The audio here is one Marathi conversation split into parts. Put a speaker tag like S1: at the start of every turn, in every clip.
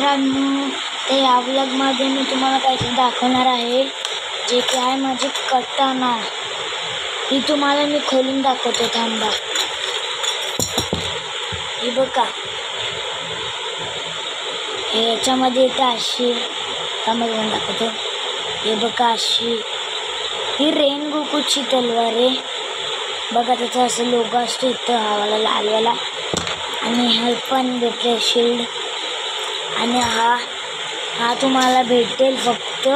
S1: मित्रांनो, तर या व्लॉगमध्ये मी तुम्हाला काहीतरी दाखवणार आहे, जे की आहे माझी कटाना. ही तुम्हाला मी खोलून दाखवतो, थांबा. ही बघा, हे याच्यामध्ये येतं अशी, थांबा घेऊन दाखवतो. हे बघा अशी, ही रेनगोकुची तलवार आहे बघा. त्याचा असं लोगो असतो इथं, हा लालवाला. आणि हा पण भेटले शिल्ड. आणि हा तुम्हाला भेटेल फक्त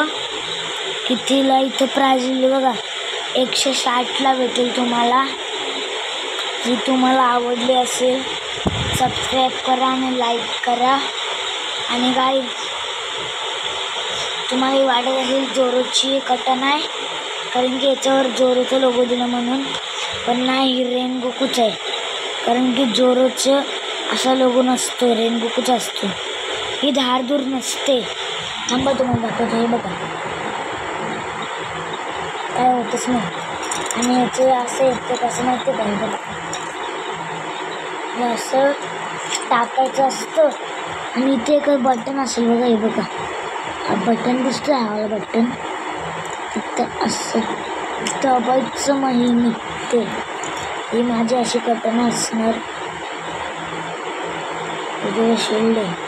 S1: कितीला, इथं प्राइस लिहिली बघा, 160ला भेटेल तुम्हाला. ही तुम्हाला आवडली असेल सबस्क्राईब करा आणि लाईक करा. आणि गाईज, तुम्हाला वाटत असेल जोरोची कटाना आहे, कारण की याच्यावर जोरोचा लोगो दिला म्हणून, पण नाही, ही रेनगोकुच आहे. कारण की जोरोचं असा लोगो नसतो, रेनगोकुचा असतो. ही धारधूर नसते. थांबा तुम्हाला दाखवतो. हे बघा, काय होतच नाही. आणि याचं असं येतं, कसं माहिती आहे का? हे बघा, हे असं टाकायचं असतं आणि इथे एक बटन असेल बघा. हे बघा, हा बटन दिसतोय, हा बटन तिथं असं दबायचं, मग ही निघते. ही माझी अशी कटाना असणार. शिल्ड आहे.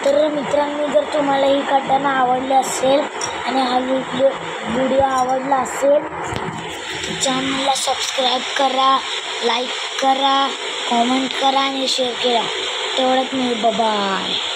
S1: तर मित्रांनो, जर तुम्हाला ही कटाना आवडली असेल आणि हा व्हिडिओ आवडला असेल, चॅनलला सबस्क्राईब करा, लाईक करा, कॉमेंट करा आणि शेअर करा. तेवढंच मी, बाय.